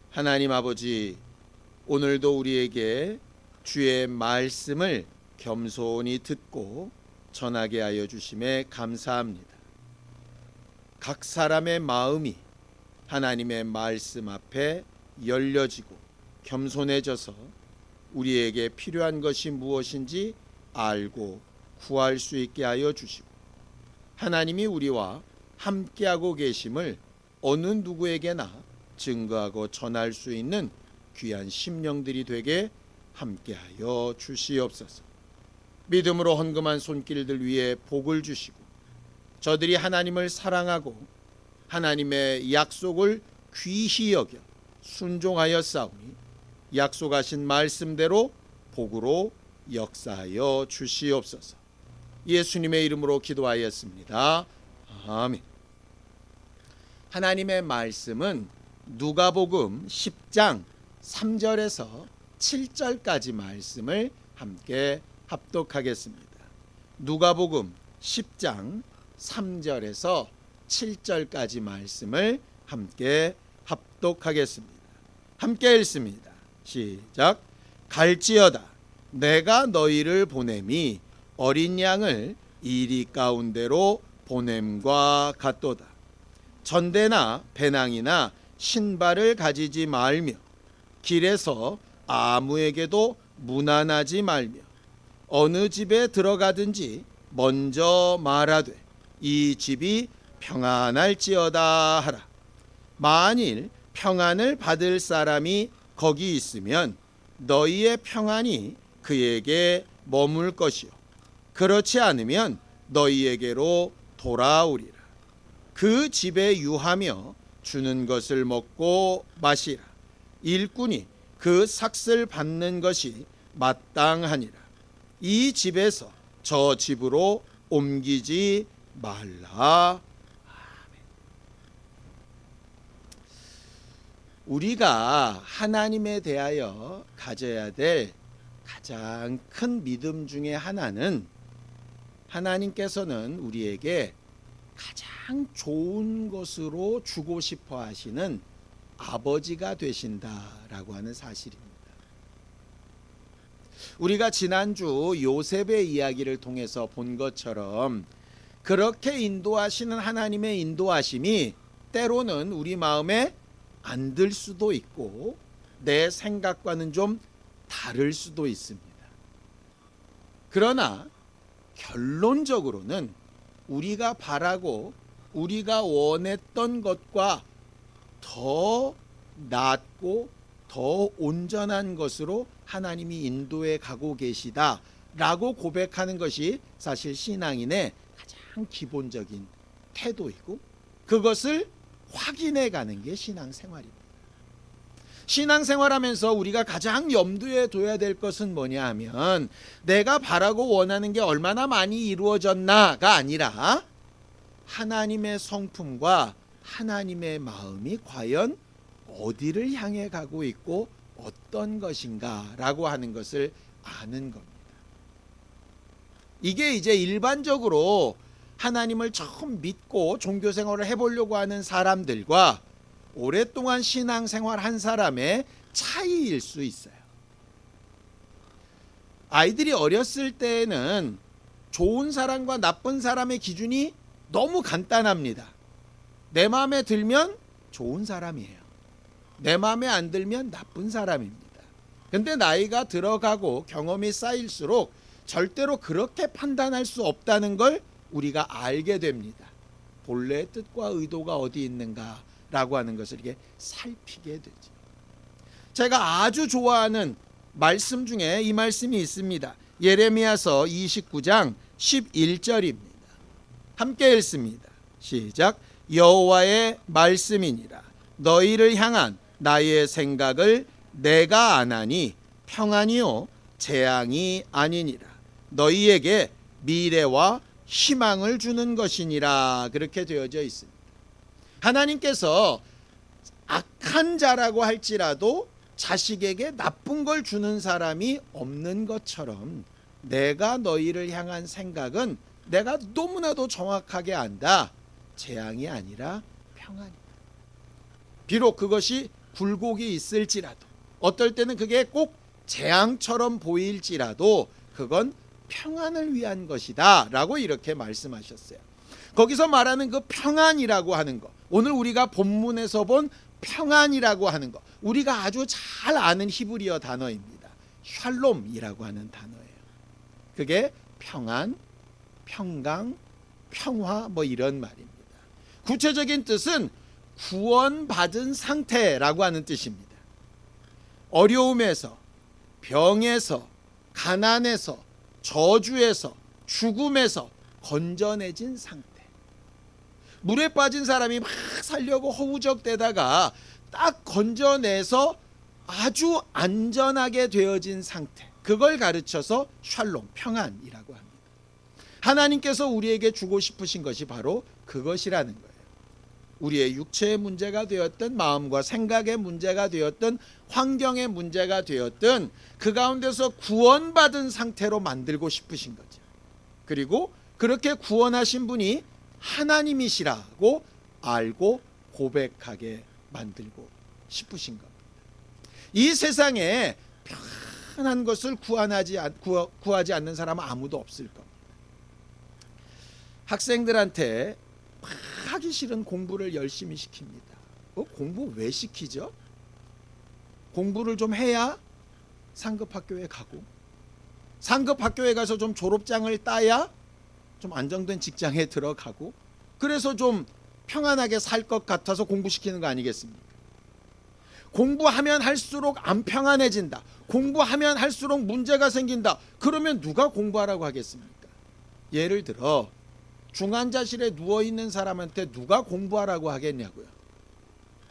하나님 아버지, 오늘도 우리에게 주의 말씀을 겸손히 듣고 전하게 하여 주심에 감사합니다. 각 사람의 마음이 하나님의 말씀 앞에 열려지고 겸손해져서 우리에게 필요한 것이 무엇인지 알고 구할 수 있게 하여 주시고, 하나님이 우리와 함께하고 계심을 어느 누구에게나 증거하고 전할 수 있는 귀한 심령들이 되게 함께하여 주시옵소서. 믿음으로 헌금한 손길들 위에 복을 주시고, 저들이 하나님을 사랑하고 하나님의 약속을 귀히 여겨 순종하여 싸우니 약속하신 말씀대로 복으로 역사하여 주시옵소서. 예수님의 이름으로 기도하였습니다. 아멘. 하나님의 말씀은 누가복음 10장 3절에서 7절까지 말씀을 함께 합독하겠습니다. 누가복음 10장 3절에서 7절까지 말씀을 함께 합독하겠습니다. 함께 읽습니다. 시작. 갈지어다 내가 너희를 보냄이 어린 양을 이리 가운데로 보냄과 같도다. 전대나 배낭이나 신발을 가지지 말며 길에서 아무에게도 무난하지 말며 어느 집에 들어가든지 먼저 말하되 이 집이 평안할지어다 하라. 만일 평안을 받을 사람이 거기 있으면 너희의 평안이 그에게 머물 것이요 그렇지 않으면 너희에게로 돌아오리라. 그 집에 유하며 주는 것을 먹고 마시라. 일꾼이 그 삭슬 받는 것이 마땅하니라. 이 집에서 저 집으로 옮기지 말라. 우리가 하나님에 대하여 가져야 될 가장 큰 믿음 중에 하나는, 하나님께서는 우리에게 가장 좋은 것으로 주고 싶어 하시는 아버지가 되신다라고 하는 사실입니다. 우리가 지난주 요셉의 이야기를 통해서 본 것처럼 그렇게 인도하시는 하나님의 인도하심이 때로는 우리 마음에 안 들 수도 있고 내 생각과는 좀 다를 수도 있습니다. 그러나 결론적으로는 우리가 바라고 우리가 원했던 것과 더 낫고 더 온전한 것으로 하나님이 인도해 가고 계시다라고 고백하는 것이 사실 신앙인의 가장 기본적인 태도이고, 그것을 확인해 가는 게 신앙생활입니다. 신앙생활하면서 우리가 가장 염두에 둬야 될 것은 뭐냐 하면, 내가 바라고 원하는 게 얼마나 많이 이루어졌나가 아니라 하나님의 성품과 하나님의 마음이 과연 어디를 향해 가고 있고 어떤 것인가라고 하는 것을 아는 겁니다. 이게 이제 일반적으로 하나님을 처음 믿고 종교생활을 해보려고 하는 사람들과 오랫동안 신앙생활 한 사람의 차이일 수 있어요. 아이들이 어렸을 때에는 좋은 사람과 나쁜 사람의 기준이 너무 간단합니다. 내 마음에 들면 좋은 사람이에요. 내 마음에 안 들면 나쁜 사람입니다. 근데 나이가 들어가고 경험이 쌓일수록 절대로 그렇게 판단할 수 없다는 걸 우리가 알게 됩니다. 본래의 뜻과 의도가 어디 있는가라고 하는 것을 이렇게 살피게 되죠. 제가 아주 좋아하는 말씀 중에 이 말씀이 있습니다. 예레미야서 29장 11절입니다. 함께 읽습니다. 시작. 여호와의 말씀이니라. 너희를 향한 나의 생각을 내가 아나니 평안이요 재앙이 아니니라. 너희에게 미래와 희망을 주는 것이니라. 그렇게 되어져 있습니다. 하나님께서 악한 자라고 할지라도 자식에게 나쁜 걸 주는 사람이 없는 것처럼, 내가 너희를 향한 생각은 내가 너무나도 정확하게 안다. 재앙이 아니라 평안이다. 비록 그것이 굴곡이 있을지라도, 어떨 때는 그게 꼭 재앙처럼 보일지라도 그건 평안을 위한 것이다 라고 이렇게 말씀하셨어요. 거기서 말하는 그 평안이라고 하는 것, 오늘 우리가 본문에서 본 평안이라고 하는 것, 우리가 아주 잘 아는 히브리어 단어입니다. 샬롬이라고 하는 단어예요. 그게 평안, 평강, 평화 뭐 이런 말입니다. 구체적인 뜻은 구원받은 상태라고 하는 뜻입니다. 어려움에서, 병에서, 가난에서, 저주에서, 죽음에서 건져내진 상태. 물에 빠진 사람이 막 살려고 허우적대다가 딱 건져내서 아주 안전하게 되어진 상태, 그걸 가르쳐서 샬롬, 평안이라고 합니다. 하나님께서 우리에게 주고 싶으신 것이 바로 그것이라는 거예요. 우리의 육체의 문제가 되었든, 마음과 생각의 문제가 되었든, 환경의 문제가 되었든 그 가운데서 구원받은 상태로 만들고 싶으신 거죠. 그리고 그렇게 구원하신 분이 하나님이시라고 알고 고백하게 만들고 싶으신 겁니다. 이 세상에 편한 것을 구하지 않는 사람은 아무도 없을 겁니다. 학생들한테 하기 싫은 공부를 열심히 시킵니다. 공부 왜 시키죠? 공부를 좀 해야 상급학교에 가고, 상급학교에 가서 좀 졸업장을 따야 좀 안정된 직장에 들어가고, 그래서 좀 평안하게 살 것 같아서 공부시키는 거 아니겠습니까? 공부하면 할수록 안 평안해진다, 공부하면 할수록 문제가 생긴다, 그러면 누가 공부하라고 하겠습니까? 예를 들어 중환자실에 누워있는 사람한테 누가 공부하라고 하겠냐고요?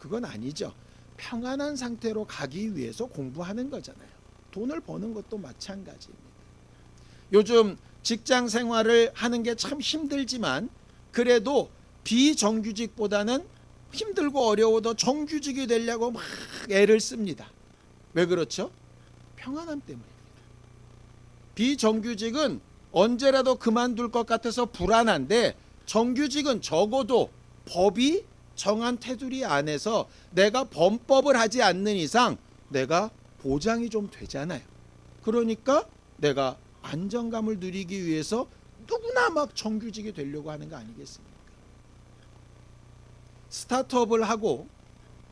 그건 아니죠. 평안한 상태로 가기 위해서 공부하는 거잖아요. 돈을 버는 것도 마찬가지입니다. 요즘 직장 생활을 하는 게 참 힘들지만 그래도 비정규직보다는 힘들고 어려워도 정규직이 되려고 막 애를 씁니다. 왜 그렇죠? 평안함 때문입니다. 비정규직은 언제라도 그만둘 것 같아서 불안한데, 정규직은 적어도 법이 정한 테두리 안에서 내가 범법을 하지 않는 이상 내가 보장이 좀 되잖아요. 그러니까 내가 안정감을 누리기 위해서 누구나 막 정규직이 되려고 하는 거 아니겠습니까? 스타트업을 하고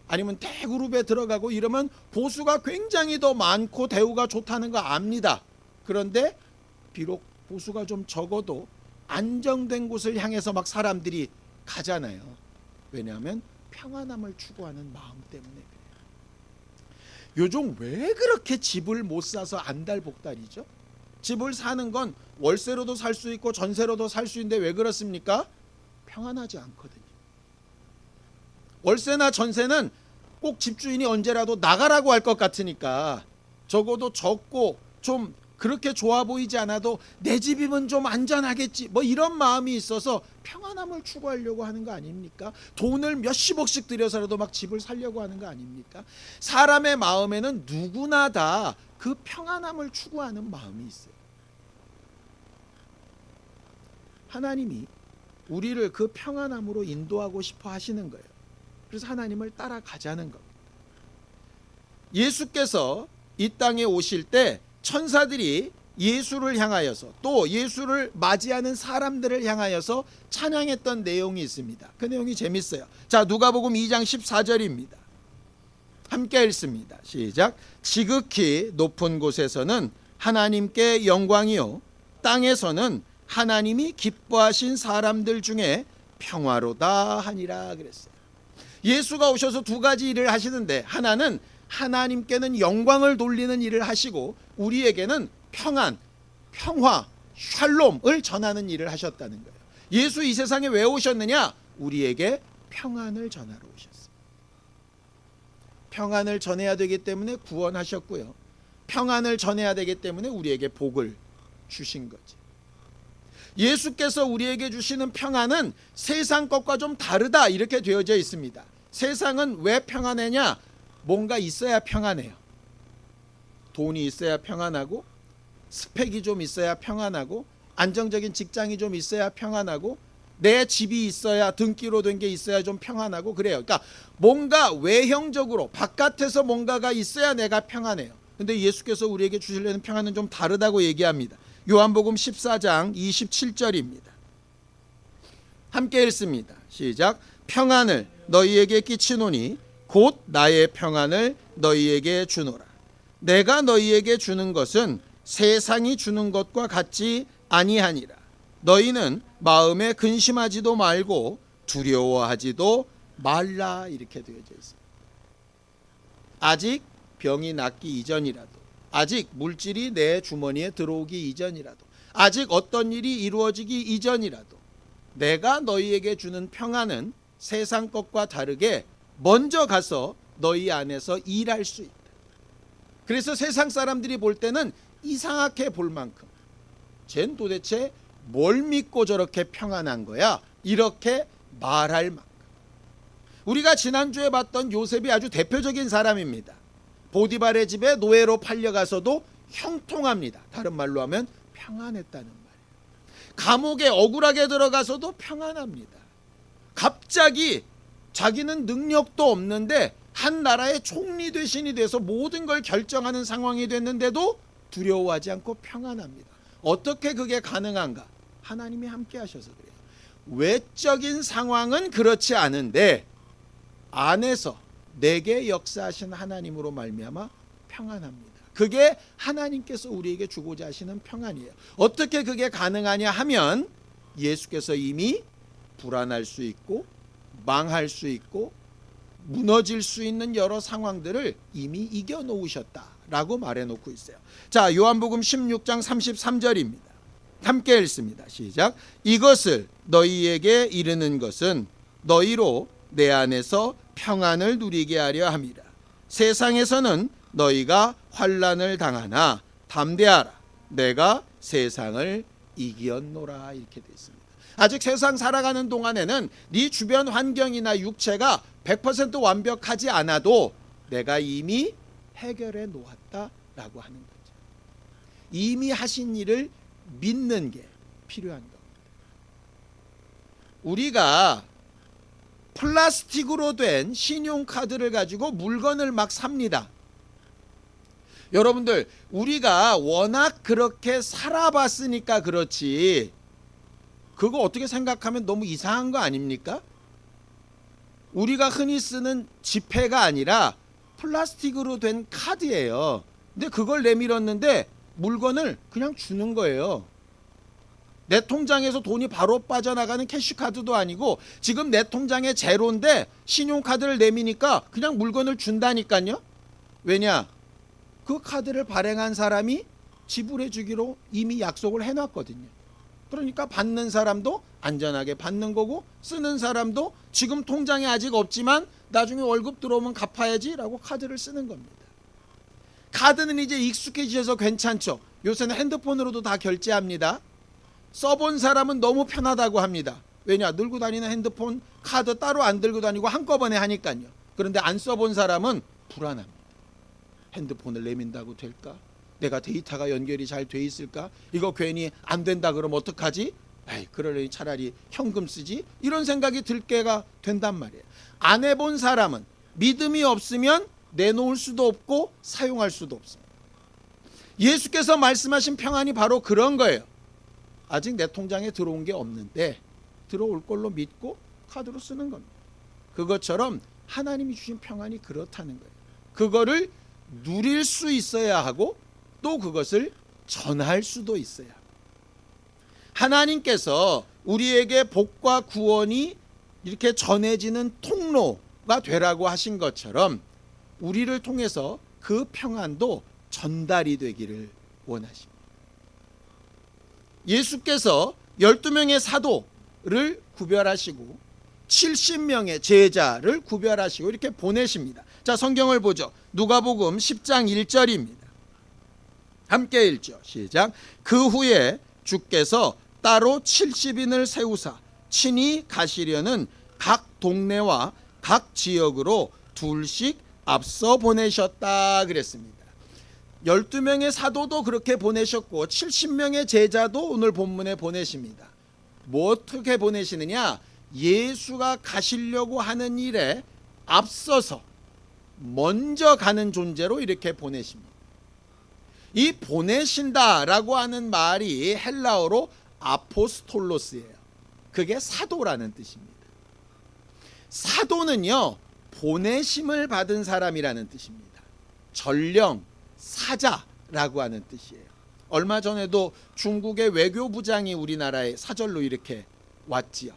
아니면 대그룹에 들어가고 이러면 보수가 굉장히 더 많고 대우가 좋다는 거 압니다. 그런데 비록 보수가 좀 적어도 안정된 곳을 향해서 막 사람들이 가잖아요. 왜냐하면 평안함을 추구하는 마음 때문에 그래요. 요즘 왜 그렇게 집을 못 사서 안달복달이죠? 집을 사는 건 월세로도 살 수 있고 전세로도 살 수 있는데 왜 그렇습니까? 평안하지 않거든요. 월세나 전세는 꼭 집주인이 언제라도 나가라고 할 것 같으니까 적어도 적고 좀 그렇게 좋아 보이지 않아도 내 집이면 좀 안전하겠지 뭐 이런 마음이 있어서 평안함을 추구하려고 하는 거 아닙니까? 돈을 몇십억씩 들여서라도 막 집을 살려고 하는 거 아닙니까? 사람의 마음에는 누구나 다 그 평안함을 추구하는 마음이 있어요. 하나님이 우리를 그 평안함으로 인도하고 싶어 하시는 거예요. 그래서 하나님을 따라가자는 겁니다. 예수께서 이 땅에 오실 때 천사들이 예수를 향하여서, 또 예수를 맞이하는 사람들을 향하여서 찬양했던 내용이 있습니다. 그 내용이 재밌어요. 자, 누가복음 2장 14절입니다. 함께 읽습니다. 시작. 지극히 높은 곳에서는 하나님께 영광이요, 땅에서는 하나님이 기뻐하신 사람들 중에 평화로다 하니라 그랬어요. 예수가 오셔서 두 가지 일을 하시는데, 하나는 하나님께는 영광을 돌리는 일을 하시고 우리에게는 평안, 평화, 샬롬을 전하는 일을 하셨다는 거예요. 예수 이 세상에 왜 오셨느냐? 우리에게 평안을 전하러 오셨어요. 평안을 전해야 되기 때문에 구원하셨고요, 평안을 전해야 되기 때문에 우리에게 복을 주신 거죠. 예수께서 우리에게 주시는 평안은 세상 것과 좀 다르다 이렇게 되어져 있습니다. 세상은 왜 평안하냐? 뭔가 있어야 평안해요. 돈이 있어야 평안하고, 스펙이 좀 있어야 평안하고, 안정적인 직장이 좀 있어야 평안하고, 내 집이 있어야, 등기로 된 게 있어야 좀 평안하고 그래요. 그러니까 뭔가 외형적으로 바깥에서 뭔가가 있어야 내가 평안해요. 근데 예수께서 우리에게 주시려는 평안은 좀 다르다고 얘기합니다. 요한복음 14장 27절입니다. 함께 읽습니다. 시작. 평안을 너희에게 끼치노니 곧 나의 평안을 너희에게 주노라. 내가 너희에게 주는 것은 세상이 주는 것과 같지 아니하니라. 너희는 마음에 근심하지도 말고 두려워하지도 말라. 이렇게 되어져 있습니다. 아직 병이 낫기 이전이라도, 아직 물질이 내 주머니에 들어오기 이전이라도, 아직 어떤 일이 이루어지기 이전이라도 내가 너희에게 주는 평안은 세상 것과 다르게 먼저 가서 너희 안에서 일할 수 있다. 그래서 세상 사람들이 볼 때는 이상하게 볼 만큼 쟨 도대체 뭘 믿고 저렇게 평안한 거야? 이렇게 말할 만큼. 우리가 지난주에 봤던 요셉이 아주 대표적인 사람입니다. 보디발의 집에 노예로 팔려가서도 형통합니다. 다른 말로 하면 평안했다는 말이에요. 감옥에 억울하게 들어가서도 평안합니다. 갑자기 자기는 능력도 없는데 한 나라의 총리 대신이 돼서 모든 걸 결정하는 상황이 됐는데도 두려워하지 않고 평안합니다. 어떻게 그게 가능한가? 하나님이 함께 하셔서 그래요. 외적인 상황은 그렇지 않은데 안에서 내게 역사하신 하나님으로 말미암아 평안합니다. 그게 하나님께서 우리에게 주고자 하시는 평안이에요. 어떻게 그게 가능하냐 하면 예수께서 이미 불안할 수 있고 망할 수 있고 무너질 수 있는 여러 상황들을 이미 이겨놓으셨다라고 말해놓고 있어요. 자, 요한복음 16장 33절입니다. 함께 읽습니다. 시작. 이것을 너희에게 이르는 것은 너희로 내 안에서 평안을 누리게 하려 함이라. 세상에서는 너희가 환난을 당하나 담대하라. 내가 세상을 이겼노라. 이렇게 되어 있습니다. 아직 세상 살아가는 동안에는 네 주변 환경이나 육체가 100% 완벽하지 않아도 내가 이미 해결해 놓았다라고 하는 거죠. 이미 하신 일을 믿는 게 필요한 겁니다. 우리가 플라스틱으로 된 신용카드를 가지고 물건을 막 삽니다. 여러분들, 우리가 워낙 그렇게 살아봤으니까 그렇지 그거 어떻게 생각하면 너무 이상한 거 아닙니까? 우리가 흔히 쓰는 지폐가 아니라 플라스틱으로 된 카드예요. 근데 그걸 내밀었는데 물건을 그냥 주는 거예요. 내 통장에서 돈이 바로 빠져나가는 캐시카드도 아니고 지금 내 통장에 제로인데 신용카드를 내미니까 그냥 물건을 준다니까요. 왜냐? 그 카드를 발행한 사람이 지불해 주기로 이미 약속을 해놨거든요. 그러니까 받는 사람도 안전하게 받는 거고 쓰는 사람도 지금 통장에 아직 없지만 나중에 월급 들어오면 갚아야지 라고 카드를 쓰는 겁니다. 카드는 이제 익숙해지셔서 괜찮죠. 요새는 핸드폰으로도 다 결제합니다. 써본 사람은 너무 편하다고 합니다. 왜냐? 들고 다니는 핸드폰 카드 따로 안 들고 다니고 한꺼번에 하니까요. 그런데 안 써본 사람은 불안합니다. 핸드폰을 내민다고 될까? 내가 데이터가 연결이 잘 돼 있을까? 이거 괜히 안 된다 그러면 어떡하지? 에이, 그러려니 차라리 현금 쓰지? 이런 생각이 들 때가 된단 말이에요. 안 해본 사람은 믿음이 없으면 내놓을 수도 없고 사용할 수도 없습니다. 예수께서 말씀하신 평안이 바로 그런 거예요. 아직 내 통장에 들어온 게 없는데 들어올 걸로 믿고 카드로 쓰는 겁니다. 그것처럼 하나님이 주신 평안이 그렇다는 거예요. 그거를 누릴 수 있어야 하고 또 그것을 전할 수도 있어야 합니다. 하나님께서 우리에게 복과 구원이 이렇게 전해지는 통로가 되라고 하신 것처럼 우리를 통해서 그 평안도 전달이 되기를 원하십니다. 예수께서 12명의 사도를 구별하시고 70명의 제자를 구별하시고 이렇게 보내십니다. 자, 성경을 보죠. 누가복음 10장 1절입니다. 함께 읽죠. 시작. 그 후에 주께서 따로 70인을 세우사 친히 가시려는 각 동네와 각 지역으로 둘씩 앞서 보내셨다 그랬습니다. 12명의 사도도 그렇게 보내셨고 70명의 제자도 오늘 본문에 보내십니다. 뭐 어떻게 보내시느냐? 예수가 가시려고 하는 일에 앞서서 먼저 가는 존재로 이렇게 보내십니다. 이 보내신다라고 하는 말이 헬라어로 아포스톨로스예요. 그게 사도라는 뜻입니다. 사도는요, 보내심을 받은 사람이라는 뜻입니다. 전령, 사자라고 하는 뜻이에요. 얼마 전에도 중국의 외교부장이 우리나라에 사절로 이렇게 왔지요.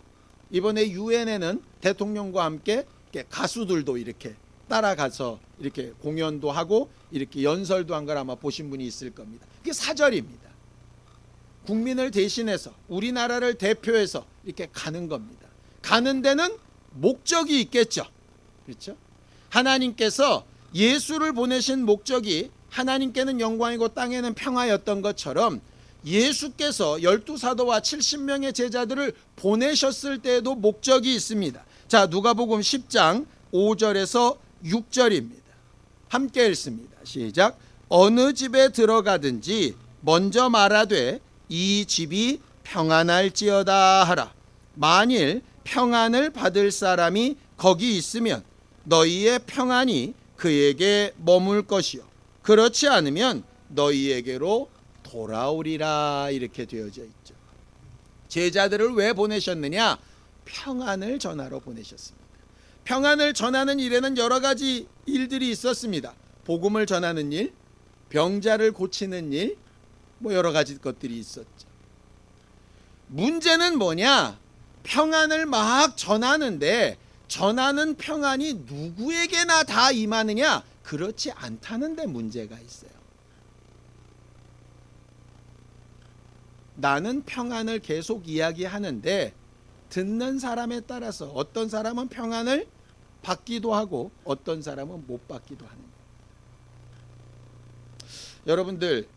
이번에 유엔에는 대통령과 함께 가수들도 이렇게 따라가서 이렇게 공연도 하고 이렇게 연설도 한 걸 아마 보신 분이 있을 겁니다. 그게 사절입니다. 국민을 대신해서 우리나라를 대표해서 이렇게 가는 겁니다. 가는 데는 목적이 있겠죠. 그렇죠? 하나님께서 예수를 보내신 목적이 하나님께는 영광이고 땅에는 평화였던 것처럼 예수께서 12사도와 70명의 제자들을 보내셨을 때에도 목적이 있습니다. 자, 누가복음 10장 5절에서 6절입니다. 함께 읽습니다. 시작. 어느 집에 들어가든지 먼저 말하되 이 집이 평안할지어다 하라. 만일 평안을 받을 사람이 거기 있으면 너희의 평안이 그에게 머물 것이요 그렇지 않으면 너희에게로 돌아오리라. 이렇게 되어져 있죠. 제자들을 왜 보내셨느냐? 평안을 전하러 보내셨습니다. 평안을 전하는 일에는 여러 가지 일들이 있었습니다. 복음을 전하는 일, 병자를 고치는 일, 뭐 여러 가지 것들이 있었죠. 문제는 뭐냐? 평안을 막 전하는데 전하는 평안이 누구에게나 다 임하느냐? 그렇지 않다는 데 문제가 있어요. 나는 평안을 계속 이야기하는데 듣는 사람에 따라서 어떤 사람은 평안을 받기도 하고 어떤 사람은 못 받기도 하는 거예요. 여러분들,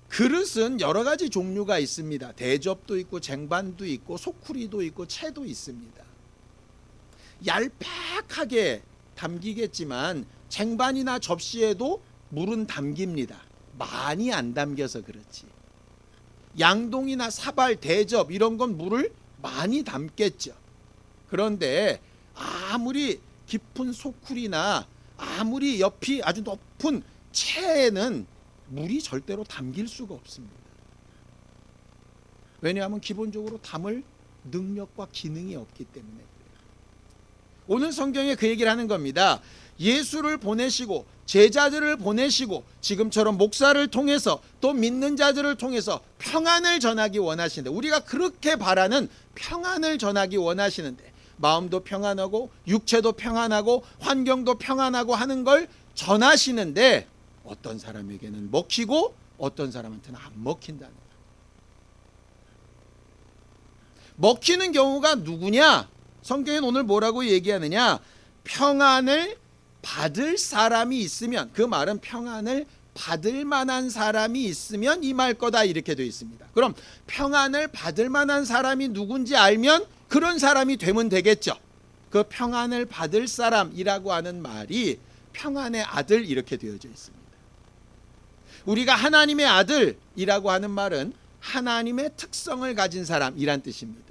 그릇은 여러 가지 종류가 있습니다. 대접도 있고 쟁반도 있고 소쿠리도 있고 채도 있습니다. 얄팍하게 담기겠지만 쟁반이나 접시에도 물은 담깁니다. 많이 안 담겨서 그렇지. 양동이나 사발, 대접 이런 건 물을 많이 담겠죠. 그런데 아무리 깊은 소쿠리나 아무리 옆이 아주 높은 채에는 물이 절대로 담길 수가 없습니다. 왜냐하면 기본적으로 담을 능력과 기능이 없기 때문에 그래요. 오늘 성경에 그 얘기를 하는 겁니다. 예수를 보내시고 제자들을 보내시고 지금처럼 목사를 통해서 또 믿는 자들을 통해서 평안을 전하기 원하시는데, 우리가 그렇게 바라는 평안을 전하기 원하시는데 마음도 평안하고 육체도 평안하고 환경도 평안하고 하는 걸 전하시는데 어떤 사람에게는 먹히고 어떤 사람한테는 안 먹힌다는 거예요. 먹히는 경우가 누구냐? 성경은 오늘 뭐라고 얘기하느냐? 평안을 받을 사람이 있으면, 그 말은 평안을 받을 만한 사람이 있으면 임할 거다 이렇게 되어 있습니다. 그럼 평안을 받을 만한 사람이 누군지 알면 그런 사람이 되면 되겠죠. 그 평안을 받을 사람이라고 하는 말이 평안의 아들 이렇게 되어져 있습니다. 우리가 하나님의 아들이라고 하는 말은 하나님의 특성을 가진 사람이란 뜻입니다.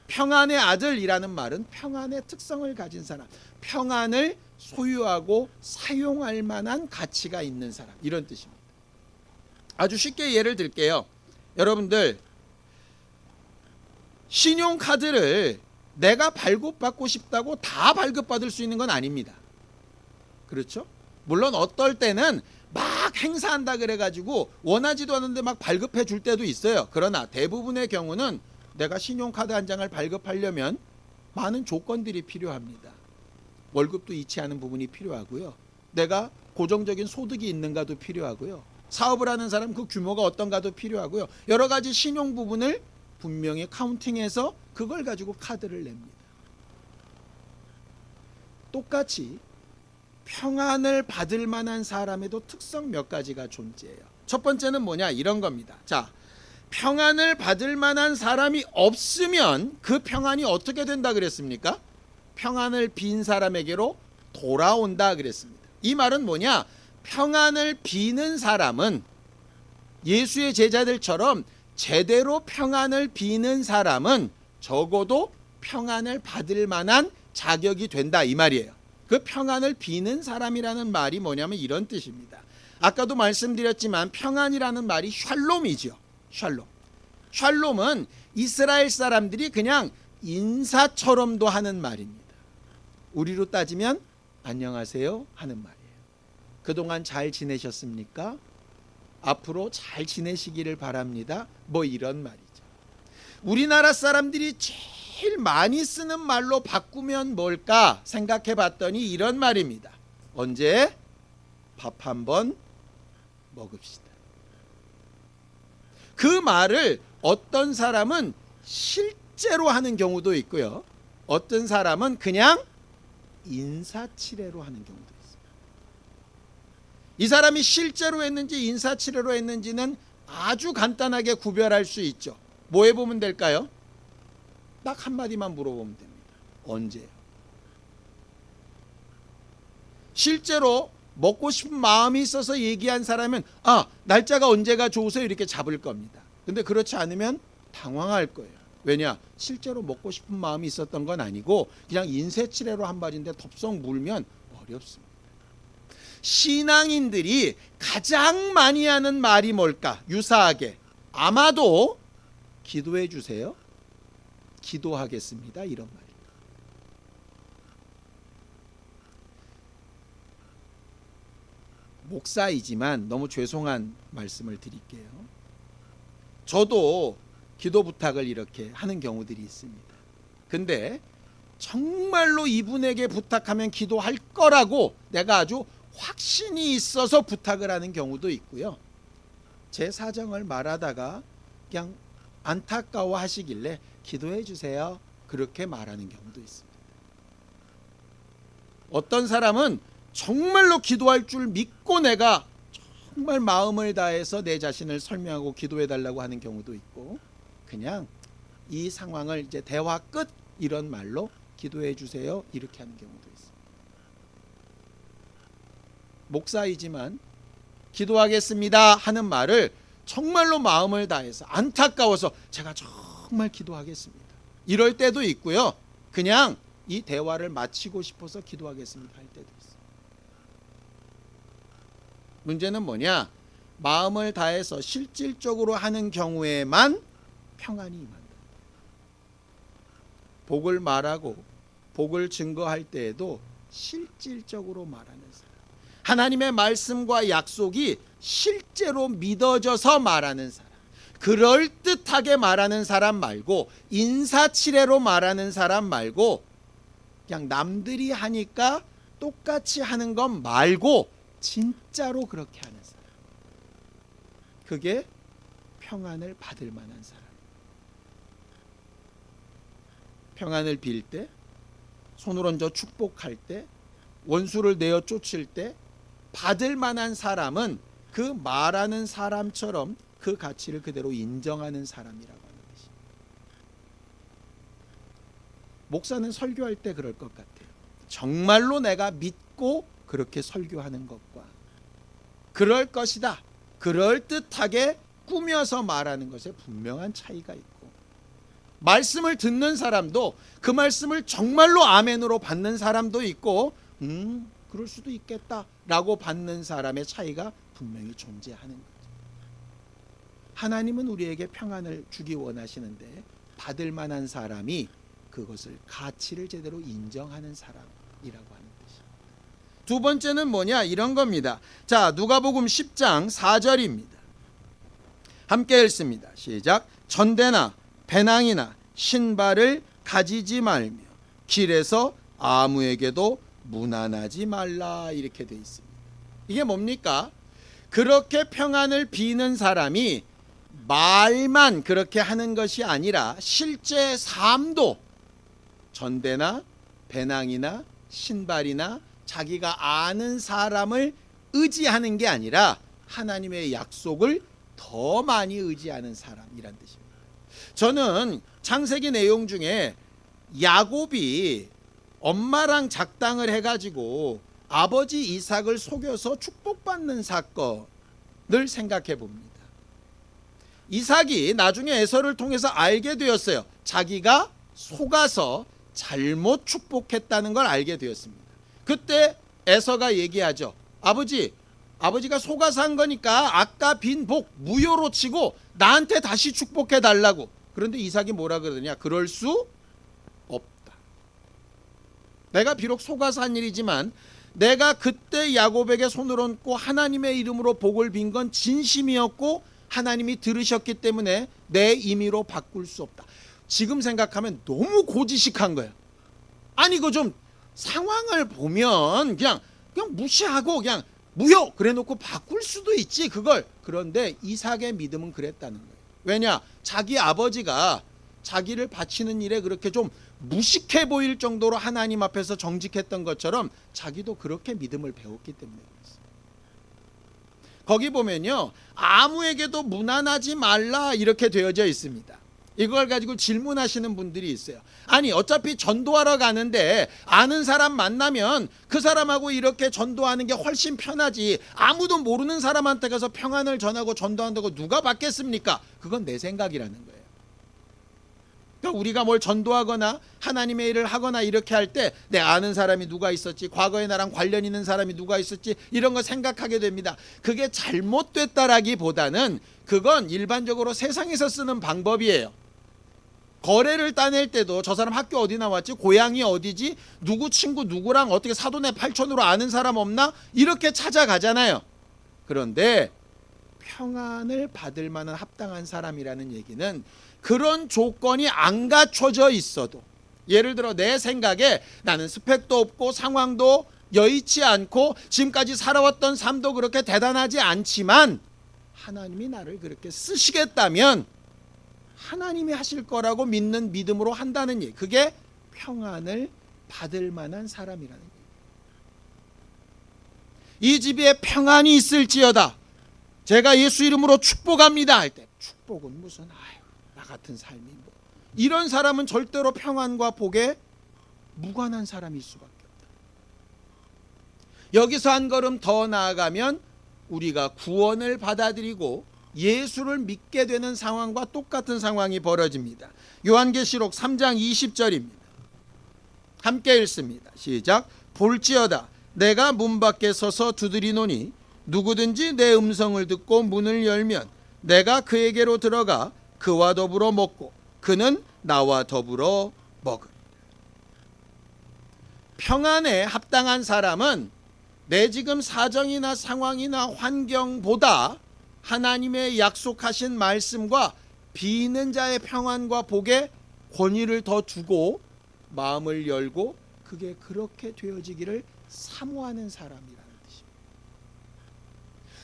평안의 아들이라는 말은 평안의 특성을 가진 사람, 평안을 소유하고 사용할 만한 가치가 있는 사람, 이런 뜻입니다. 아주 쉽게 예를 들게요. 여러분들, 신용카드를 내가 발급받고 싶다고 다 발급받을 수 있는 건 아닙니다. 그렇죠? 물론 어떨 때는 막 행사한다 그래가지고 원하지도 않은데 막 발급해 줄 때도 있어요. 그러나 대부분의 경우는 내가 신용카드 한 장을 발급하려면 많은 조건들이 필요합니다. 월급도 잃지 않은 부분이 필요하고요. 내가 고정적인 소득이 있는가도 필요하고요. 사업을 하는 사람 그 규모가 어떤가도 필요하고요. 여러 가지 신용 부분을 분명히 카운팅해서 그걸 가지고 카드를 냅니다. 똑같이 평안을 받을 만한 사람에도 특성 몇 가지가 존재해요. 첫 번째는 뭐냐? 이런 겁니다. 자, 평안을 받을 만한 사람이 없으면 그 평안이 어떻게 된다 그랬습니까? 평안을 빈 사람에게로 돌아온다 그랬습니다. 이 말은 뭐냐? 평안을 비는 사람은 예수의 제자들처럼 제대로 평안을 비는 사람은 적어도 평안을 받을 만한 자격이 된다 이 말이에요. 그 평안을 비는 사람이라는 말이 뭐냐면 이런 뜻입니다. 아까도 말씀드렸지만 평안이라는 말이 샬롬이죠. 샬롬은 이스라엘 사람들이 그냥 인사처럼도 하는 말입니다. 우리로 따지면 안녕하세요 하는 말이에요. 그동안 잘 지내셨습니까? 앞으로 잘 지내시기를 바랍니다. 뭐 이런 말이죠. 우리나라 사람들이 제일 많이 쓰는 말로 바꾸면 뭘까 생각해 봤더니 이런 말입니다. 언제 밥 한번 먹읍시다. 그 말을 어떤 사람은 실제로 하는 경우도 있고요. 어떤 사람은 그냥 인사치레로 하는 경우도 있습니다. 이 사람이 실제로 했는지 인사치레로 했는지는 아주 간단하게 구별할 수 있죠. 뭐 해보면 될까요? 딱 한마디만 물어보면 됩니다. 언제요? 실제로 먹고 싶은 마음이 있어서 얘기한 사람은 날짜가 언제가 좋으세요? 이렇게 잡을 겁니다. 근데 그렇지 않으면 당황할 거예요. 왜냐? 실제로 먹고 싶은 마음이 있었던 건 아니고 그냥 인쇄치레로 한 말인데 덥석 물면 어렵습니다. 신앙인들이 가장 많이 하는 말이 뭘까? 유사하게 아마도 기도해 주세요. 기도하겠습니다. 이런 말입니다. 목사이지만 너무 죄송한 말씀을 드릴게요. 저도 기도 부탁을 이렇게 하는 경우들이 있습니다. 근데 정말로 이분에게 부탁하면 기도할 거라고 내가 아주 확신이 있어서 부탁을 하는 경우도 있고요. 제 사정을 말하다가 그냥 안타까워 하시길래 기도해 주세요. 그렇게 말하는 경우도 있습니다. 어떤 사람은 정말로 기도할 줄 믿고 내가 정말 마음을 다해서 내 자신을 설명하고 기도해 달라고 하는 경우도 있고 그냥 이 상황을 이제 대화 끝 이런 말로 기도해 주세요. 이렇게 하는 경우도 있습니다. 목사이지만 기도하겠습니다 하는 말을 정말로 마음을 다해서 안타까워서 제가 정말 기도하겠습니다. 이럴 때도 있고요. 그냥 이 대화를 마치고 싶어서 기도하겠습니다 할 때도 있어요. 문제는 뭐냐? 마음을 다해서 실질적으로 하는 경우에만 평안이 임한다. 복을 말하고 복을 증거할 때에도 실질적으로 말하는 사람, 하나님의 말씀과 약속이 실제로 믿어져서 말하는 사람, 그럴듯하게 말하는 사람 말고 인사치레로 말하는 사람 말고 그냥 남들이 하니까 똑같이 하는 것 말고 진짜로 그렇게 하는 사람, 그게 평안을 받을 만한 사람. 평안을 빌 때, 손을 얹어 축복할 때, 원수를 내어 쫓을 때 받을 만한 사람은 그 말하는 사람처럼 그 가치를 그대로 인정하는 사람이라고 하는 것입니다. 목사는 설교할 때 그럴 것 같아요. 정말로 내가 믿고 그렇게 설교하는 것과 그럴 것이다, 그럴듯하게 꾸며서 말하는 것에 분명한 차이가 있고, 말씀을 듣는 사람도 그 말씀을 정말로 아멘으로 받는 사람도 있고 그럴 수도 있겠다라고 받는 사람의 차이가 분명히 존재하는 거죠. 하나님은 우리에게 평안을 주기 원하시는데 받을 만한 사람이 그것을 가치를 제대로 인정하는 사람이라고 하는 뜻입니다. 두 번째는 뭐냐? 이런 겁니다. 자, 누가복음 10장 4절입니다. 함께 읽습니다. 시작. 전대나 배낭이나 신발을 가지지 말며 길에서 아무에게도 무난하지 말라, 이렇게 돼 있습니다. 이게 뭡니까? 그렇게 평안을 비는 사람이 말만 그렇게 하는 것이 아니라 실제 삶도 전대나 배낭이나 신발이나 자기가 아는 사람을 의지하는 게 아니라 하나님의 약속을 더 많이 의지하는 사람이란 뜻입니다. 저는 창세기 내용 중에 야곱이 엄마랑 작당을 해가지고 아버지 이삭을 속여서 축복받는 사건을 생각해 봅니다. 이삭이 나중에 에서를 통해서 알게 되었어요. 자기가 속아서 잘못 축복했다는 걸 알게 되었습니다. 그때 에서가 얘기하죠. 아버지가 속아서 한 거니까 아까 빈 복 무효로 치고 나한테 다시 축복해 달라고. 그런데 이삭이 뭐라 그러느냐? 그럴 수 없다. 내가 비록 속아서 한 일이지만 내가 그때 야곱에게 손을 얹고 하나님의 이름으로 복을 빈 건 진심이었고 하나님이 들으셨기 때문에 내 임의로 바꿀 수 없다. 지금 생각하면 너무 고지식한 거예요. 아니 그 좀 상황을 보면 그냥 무시하고 그냥 무효 그래 놓고 바꿀 수도 있지 그걸. 그런데 이삭의 믿음은 그랬다는 거예요. 왜냐? 자기 아버지가 자기를 바치는 일에 그렇게 좀 무식해 보일 정도로 하나님 앞에서 정직했던 것처럼 자기도 그렇게 믿음을 배웠기 때문에 그랬어요. 거기 보면요, 아무에게도 무난하지 말라 이렇게 되어져 있습니다. 이걸 가지고 질문하시는 분들이 있어요. 아니 어차피 전도하러 가는데 아는 사람 만나면 그 사람하고 이렇게 전도하는 게 훨씬 편하지, 아무도 모르는 사람한테 가서 평안을 전하고 전도한다고 누가 받겠습니까? 그건 내 생각이라는 거예요. 그러니까 우리가 뭘 전도하거나 하나님의 일을 하거나 이렇게 할 때 내 아는 사람이 누가 있었지, 과거에 나랑 관련 있는 사람이 누가 있었지, 이런 거 생각하게 됩니다. 그게 잘못됐다라기보다는 그건 일반적으로 세상에서 쓰는 방법이에요. 거래를 따낼 때도 저 사람 학교 어디 나왔지, 고향이 어디지, 누구 친구 누구랑 어떻게 사돈의 팔촌으로 아는 사람 없나, 이렇게 찾아가잖아요. 그런데 평안을 받을 만한 합당한 사람이라는 얘기는 그런 조건이 안 갖춰져 있어도, 예를 들어 내 생각에 나는 스펙도 없고 상황도 여의치 않고 지금까지 살아왔던 삶도 그렇게 대단하지 않지만 하나님이 나를 그렇게 쓰시겠다면 하나님이 하실 거라고 믿는 믿음으로 한다는 얘기, 그게 평안을 받을 만한 사람이라는 얘기. 이 집에 평안이 있을지어다, 제가 예수 이름으로 축복합니다 할 때 축복은 무슨, 아유 나 같은 삶이 뭐, 이런 사람은 절대로 평안과 복에 무관한 사람일 수밖에 없다. 여기서 한 걸음 더 나아가면 우리가 구원을 받아들이고 예수를 믿게 되는 상황과 똑같은 상황이 벌어집니다. 요한계시록 3장 20절입니다. 함께 읽습니다. 시작. 볼지어다 내가 문 밖에 서서 두드리노니 누구든지 내 음성을 듣고 문을 열면 내가 그에게로 들어가 그와 더불어 먹고 그는 나와 더불어 먹으리라. 평안에 합당한 사람은 내 지금 사정이나 상황이나 환경보다 하나님의 약속하신 말씀과 비는 자의 평안과 복에 권위를 더 두고 마음을 열고 그게 그렇게 되어지기를 사모하는 사람이라는 뜻입니다.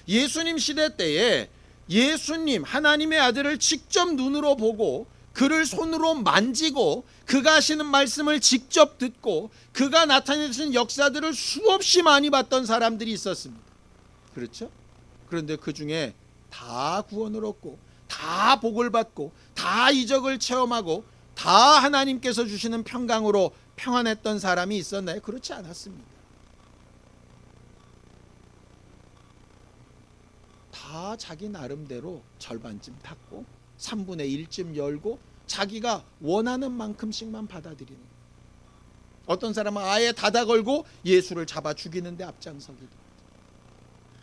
예수님 시대 때에 예수님 하나님의 아들을 직접 눈으로 보고 그를 손으로 만지고 그가 하시는 말씀을 직접 듣고 그가 나타내신 역사들을 수없이 많이 봤던 사람들이 있었습니다. 그렇죠? 그런데 그 중에 다 구원을 얻고 다 복을 받고 다 이적을 체험하고 다 하나님께서 주시는 평강으로 평안했던 사람이 있었나요? 그렇지 않았습니다. 다 자기 나름대로 절반쯤 탔고 3분의 1쯤 열고 자기가 원하는 만큼씩만 받아들이는 거예요. 어떤 사람은 아예 닫아 걸고 예수를 잡아 죽이는데 앞장서기도 하죠.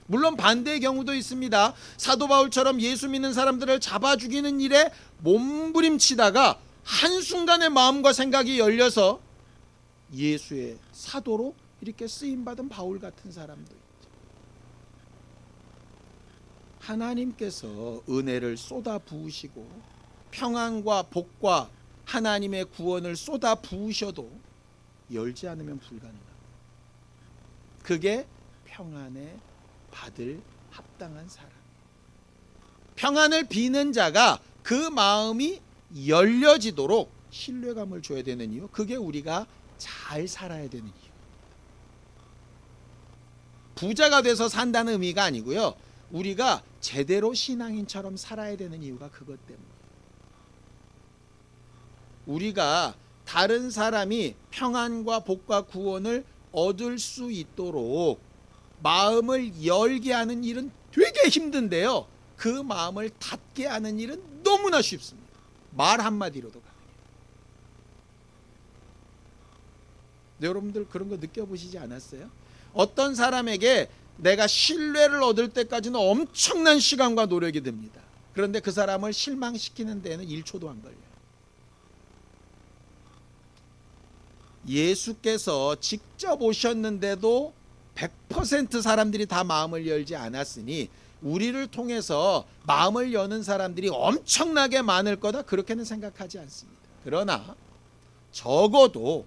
물론 반대의 경우도 있습니다. 사도 바울처럼 예수 믿는 사람들을 잡아 죽이는 일에 몸부림치다가 한순간에 마음과 생각이 열려서 예수의 사도로 이렇게 쓰임받은 바울 같은 사람도 있죠. 하나님께서 은혜를 쏟아 부으시고 평안과 복과 하나님의 구원을 쏟아 부으셔도 열지 않으면 불가능합니다. 그게 평안에 받을 합당한 사람. 평안을 비는 자가 그 마음이 열려지도록 신뢰감을 줘야 되는 이유, 그게 우리가 잘 살아야 되는 이유. 부자가 돼서 산다는 의미가 아니고요, 우리가 제대로 신앙인처럼 살아야 되는 이유가 그것 때문이에요. 우리가 다른 사람이 평안과 복과 구원을 얻을 수 있도록 마음을 열게 하는 일은 되게 힘든데요, 그 마음을 닫게 하는 일은 너무나 쉽습니다. 말 한마디로도 가능해요. 여러분들 그런 거 느껴보시지 않았어요? 어떤 사람에게 내가 신뢰를 얻을 때까지는 엄청난 시간과 노력이 듭니다. 그런데 그 사람을 실망시키는 데에는 1초도 안 걸려요. 예수께서 직접 오셨는데도 100% 사람들이 다 마음을 열지 않았으니 우리를 통해서 마음을 여는 사람들이 엄청나게 많을 거다, 그렇게는 생각하지 않습니다. 그러나 적어도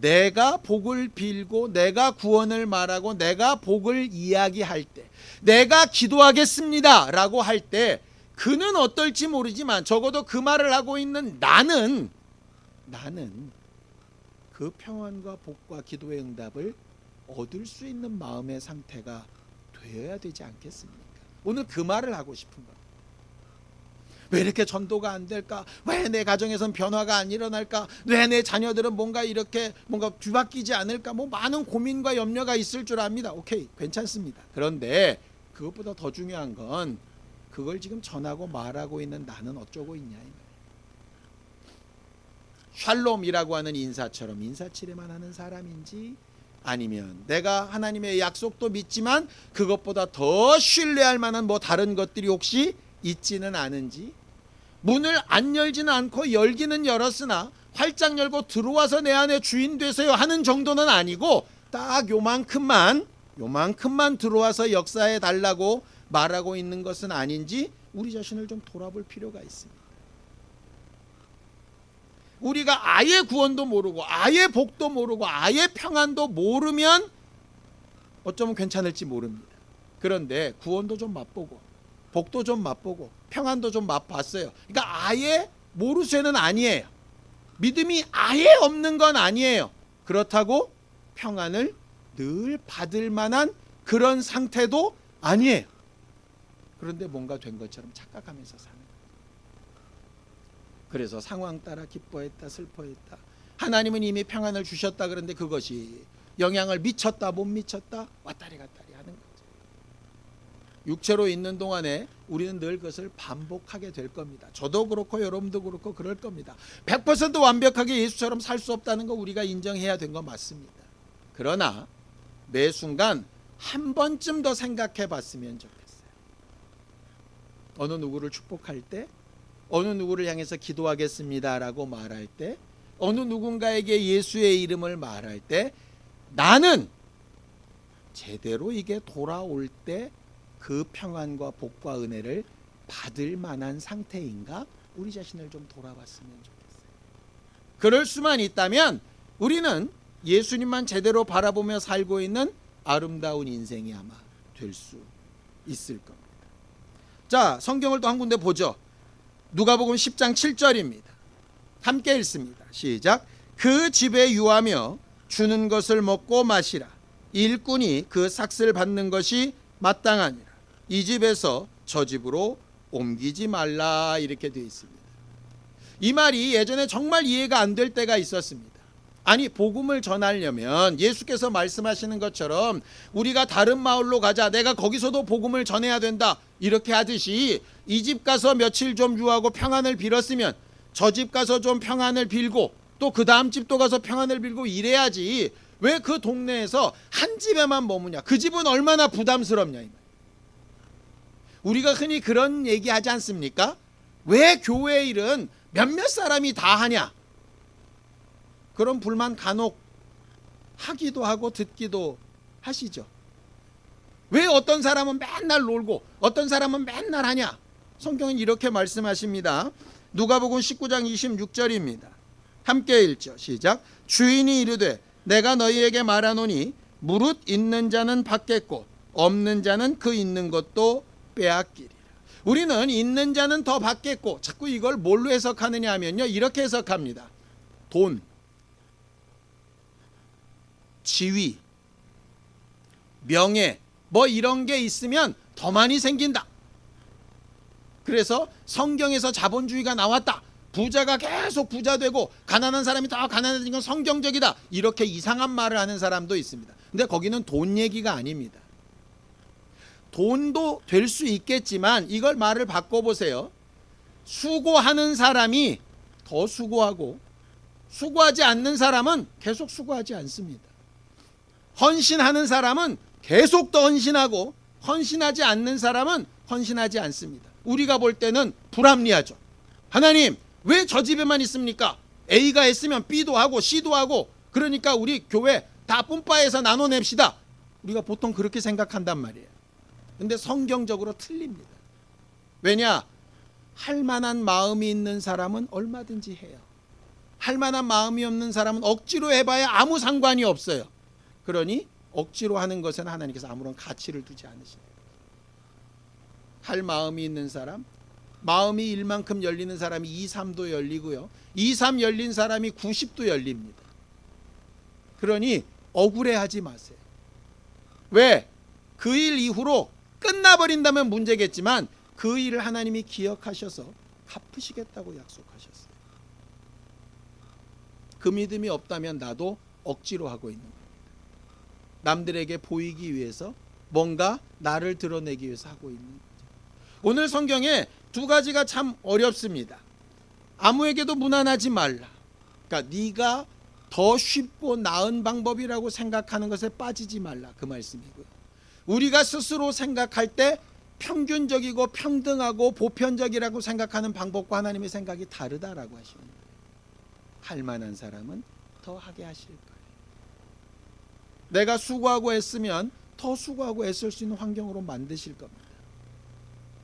내가 복을 빌고 내가 구원을 말하고 내가 복을 이야기할 때, 내가 기도하겠습니다 라고 할 때 그는 어떨지 모르지만 적어도 그 말을 하고 있는 나는 그 평안과 복과 기도의 응답을 얻을 수 있는 마음의 상태가 되어야 되지 않겠습니까? 오늘 그 말을 하고 싶은 겁니다. 왜 이렇게 전도가 안 될까? 왜 내 가정에선 변화가 안 일어날까? 왜 내 자녀들은 뭔가 뒤바뀌지 않을까? 뭐 많은 고민과 염려가 있을 줄 압니다. 오케이, 괜찮습니다. 그런데 그것보다 더 중요한 건 그걸 지금 전하고 말하고 있는 나는 어쩌고 있냐 이 말이에요. 샬롬이라고 하는 인사처럼 인사치레만 하는 사람인지, 아니면 내가 하나님의 약속도 믿지만 그것보다 더 신뢰할 만한 뭐 다른 것들이 혹시 있지는 않은지, 문을 안 열지는 않고 열기는 열었으나 활짝 열고 들어와서 내 안에 주인 되세요 하는 정도는 아니고 딱 요만큼만 들어와서 역사해 달라고 말하고 있는 것은 아닌지 우리 자신을 좀 돌아볼 필요가 있습니다. 우리가 아예 구원도 모르고 아예 복도 모르고 아예 평안도 모르면 어쩌면 괜찮을지 모릅니다. 그런데 구원도 좀 맛보고 복도 좀 맛보고 평안도 좀 맛봤어요. 그러니까 아예 모르쇠는 아니에요. 믿음이 아예 없는 건 아니에요. 그렇다고 평안을 늘 받을 만한 그런 상태도 아니에요. 그런데 뭔가 된 것처럼 착각하면서 사는 거예요. 그래서 상황 따라 기뻐했다 슬퍼했다, 하나님은 이미 평안을 주셨다 그런데 그것이 영향을 미쳤다 못 미쳤다 왔다리 갔다리 하는 거죠. 육체로 있는 동안에 우리는 늘 그것을 반복하게 될 겁니다. 저도 그렇고 여러분도 그렇고 그럴 겁니다. 100% 완벽하게 예수처럼 살 수 없다는 거 우리가 인정해야 된 거 맞습니다. 그러나 매 순간 한 번쯤 더 생각해 봤으면 좋겠어요. 어느 누구를 축복할 때, 어느 누구를 향해서 기도하겠습니다라고 말할 때, 어느 누군가에게 예수의 이름을 말할 때 나는 제대로 이게 돌아올 때 그 평안과 복과 은혜를 받을 만한 상태인가? 우리 자신을 좀 돌아봤으면 좋겠어요. 그럴 수만 있다면 우리는 예수님만 제대로 바라보며 살고 있는 아름다운 인생이 아마 될 수 있을 겁니다. 자, 성경을 또 한 군데 보죠. 누가복음 10장 7절입니다. 함께 읽습니다. 시작. 그 집에 유하며 주는 것을 먹고 마시라. 일꾼이 그 삭슬 받는 것이 마땅하니라. 이 집에서 저 집으로 옮기지 말라, 이렇게 되어 있습니다. 이 말이 예전에 정말 이해가 안 될 때가 있었습니다. 아니, 복음을 전하려면 예수께서 말씀하시는 것처럼 우리가 다른 마을로 가자, 내가 거기서도 복음을 전해야 된다, 이렇게 하듯이 이 집 가서 며칠 좀 유하고 평안을 빌었으면 저 집 가서 좀 평안을 빌고 또 그 다음 집도 가서 평안을 빌고 이래야지, 왜 그 동네에서 한 집에만 머무냐, 그 집은 얼마나 부담스럽냐. 우리가 흔히 그런 얘기 하지 않습니까? 왜 교회 일은 몇몇 사람이 다 하냐, 그런 불만 간혹 하기도 하고 듣기도 하시죠. 왜 어떤 사람은 맨날 놀고 어떤 사람은 맨날 하냐. 성경은 이렇게 말씀하십니다. 누가복음 19장 26절입니다. 함께 읽죠. 시작. 주인이 이르되 내가 너희에게 말하노니 무릇 있는 자는 받겠고 없는 자는 그 있는 것도 빼앗기리라. 우리는 있는 자는 더 받겠고, 자꾸 이걸 뭘로 해석하느냐 하면요, 이렇게 해석합니다. 돈, 지위, 명예, 뭐 이런 게 있으면 더 많이 생긴다. 그래서 성경에서 자본주의가 나왔다, 부자가 계속 부자 되고 가난한 사람이 더 가난해지는 건 성경적이다, 이렇게 이상한 말을 하는 사람도 있습니다. 근데 거기는 돈 얘기가 아닙니다. 돈도 될 수 있겠지만 이걸 말을 바꿔보세요. 수고하는 사람이 더 수고하고 수고하지 않는 사람은 계속 수고하지 않습니다. 헌신하는 사람은 계속 더 헌신하고 헌신하지 않는 사람은 헌신하지 않습니다. 우리가 볼 때는 불합리하죠. 하나님, 왜 저 집에만 있습니까? A가 했으면 B도 하고 C도 하고, 그러니까 우리 교회 다 뿜빠해서 나눠냅시다. 우리가 보통 그렇게 생각한단 말이에요. 근데 성경적으로 틀립니다. 왜냐? 할 만한 마음이 있는 사람은 얼마든지 해요. 할 만한 마음이 없는 사람은 억지로 해봐야 아무 상관이 없어요. 그러니 억지로 하는 것은 하나님께서 아무런 가치를 두지 않으십니다. 할 마음이 있는 사람, 마음이 1만큼 열리는 사람이 2, 3도 열리고요. 2, 3 열린 사람이 90도 열립니다. 그러니 억울해하지 마세요. 왜? 그 일 이후로 끝나버린다면 문제겠지만 그 일을 하나님이 기억하셔서 갚으시겠다고 약속하셨어요. 그 믿음이 없다면 나도 억지로 하고 있는 겁니다. 남들에게 보이기 위해서, 뭔가 나를 드러내기 위해서 하고 있는 거죠. 오늘 성경에 두 가지가 참 어렵습니다. 아무에게도 무난하지 말라. 그러니까 네가 더 쉽고 나은 방법이라고 생각하는 것에 빠지지 말라, 그 말씀이고요. 우리가 스스로 생각할 때 평균적이고 평등하고 보편적이라고 생각하는 방법과 하나님의 생각이 다르다라고 하시는 거예요. 할 만한 사람은 더 하게 하실 거예요. 내가 수고하고 애쓰면 더 수고하고 애쓸 수 있는 환경으로 만드실 겁니다.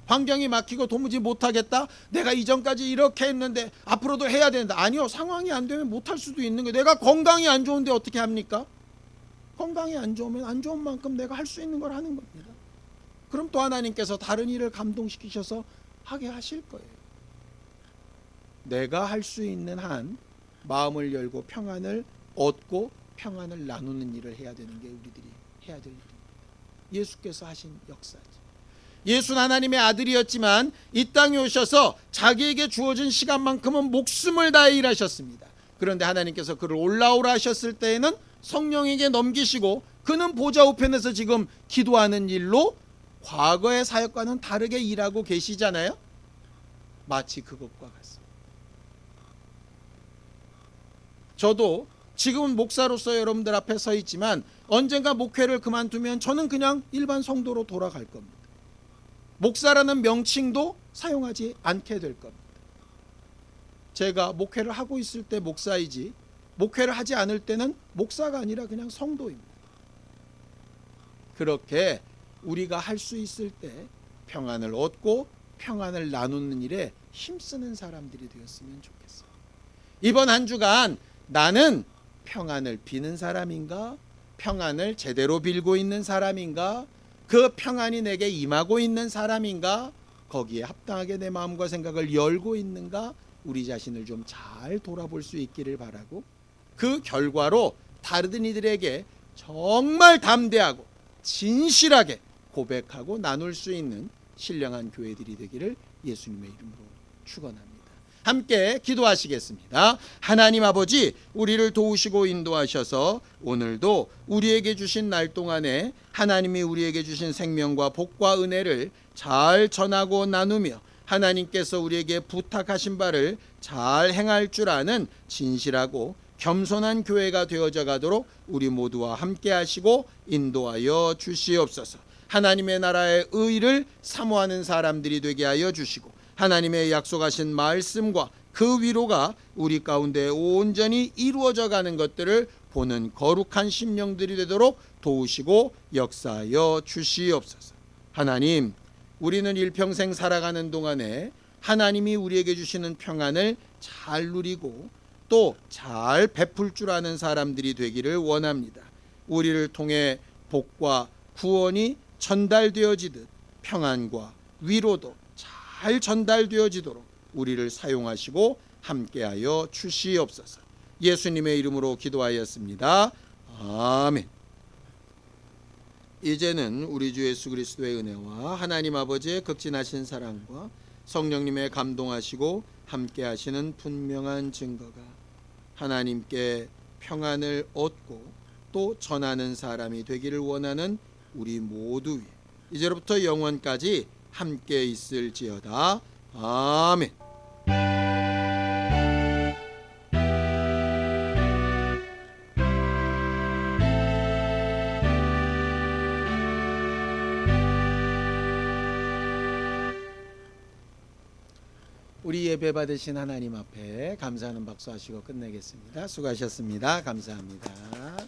환경이 막히고 도무지 못하겠다, 내가 이전까지 이렇게 했는데 앞으로도 해야 된다. 아니요, 상황이 안 되면 못할 수도 있는 거예요. 내가 건강이 안 좋은데 어떻게 합니까? 건강이 안 좋으면 안 좋은 만큼 내가 할 수 있는 걸 하는 겁니다. 그럼 또 하나님께서 다른 일을 감동시키셔서 하게 하실 거예요. 내가 할 수 있는 한 마음을 열고 평안을 얻고 평안을 나누는 일을 해야 되는 게 우리들이 해야 될 일입니다. 예수께서 하신 역사죠. 예수는 하나님의 아들이었지만 이 땅에 오셔서 자기에게 주어진 시간만큼은 목숨을 다해 일하셨습니다. 그런데 하나님께서 그를 올라오라 하셨을 때에는 성령에게 넘기시고 그는 보좌 우편에서 지금 기도하는 일로 과거의 사역과는 다르게 일하고 계시잖아요. 마치 그것과 같습니다. 저도 지금은 목사로서 여러분들 앞에 서 있지만 언젠가 목회를 그만두면 저는 그냥 일반 성도로 돌아갈 겁니다. 목사라는 명칭도 사용하지 않게 될 겁니다. 제가 목회를 하고 있을 때 목사이지 목회를 하지 않을 때는 목사가 아니라 그냥 성도입니다. 그렇게 우리가 할 수 있을 때 평안을 얻고 평안을 나누는 일에 힘쓰는 사람들이 되었으면 좋겠어요. 이번 한 주간 나는 평안을 비는 사람인가? 평안을 제대로 빌고 있는 사람인가? 그 평안이 내게 임하고 있는 사람인가? 거기에 합당하게 내 마음과 생각을 열고 있는가? 우리 자신을 좀 잘 돌아볼 수 있기를 바라고, 그 결과로 다른 이들에게 정말 담대하고 진실하게 고백하고 나눌 수 있는 신령한 교회들이 되기를 예수님의 이름으로 축원합니다. 함께 기도하시겠습니다. 하나님 아버지, 우리를 도우시고 인도하셔서 오늘도 우리에게 주신 날 동안에 하나님이 우리에게 주신 생명과 복과 은혜를 잘 전하고 나누며 하나님께서 우리에게 부탁하신 바를 잘 행할 줄 아는 진실하고 겸손한 교회가 되어져 가도록 우리 모두와 함께 하시고 인도하여 주시옵소서. 하나님의 나라의 의를 사모하는 사람들이 되게 하여 주시고 하나님의 약속하신 말씀과 그 위로가 우리 가운데 온전히 이루어져 가는 것들을 보는 거룩한 심령들이 되도록 도우시고 역사하여 주시옵소서. 하나님, 우리는 일평생 살아가는 동안에 하나님이 우리에게 주시는 평안을 잘 누리고 또 잘 베풀 줄 아는 사람들이 되기를 원합니다. 우리를 통해 복과 구원이 전달되어지듯 평안과 위로도 잘 전달되어지도록 우리를 사용하시고 함께하여 주시옵소서. 예수님의 이름으로 기도하였습니다. 아멘. 이제는 우리 주 예수 그리스도의 은혜와 하나님 아버지의 극진하신 사랑과 성령님의 감동하시고 함께하시는 분명한 증거가 하나님께 평안을 얻고 또 전하는 사람이 되기를 원하는 우리 모두 위에 이제로부터 영원까지 함께 있을지어다. 아멘. 우리 예배 받으신 하나님 앞에 감사하는 박수 하시고 끝내겠습니다. 수고하셨습니다. 감사합니다.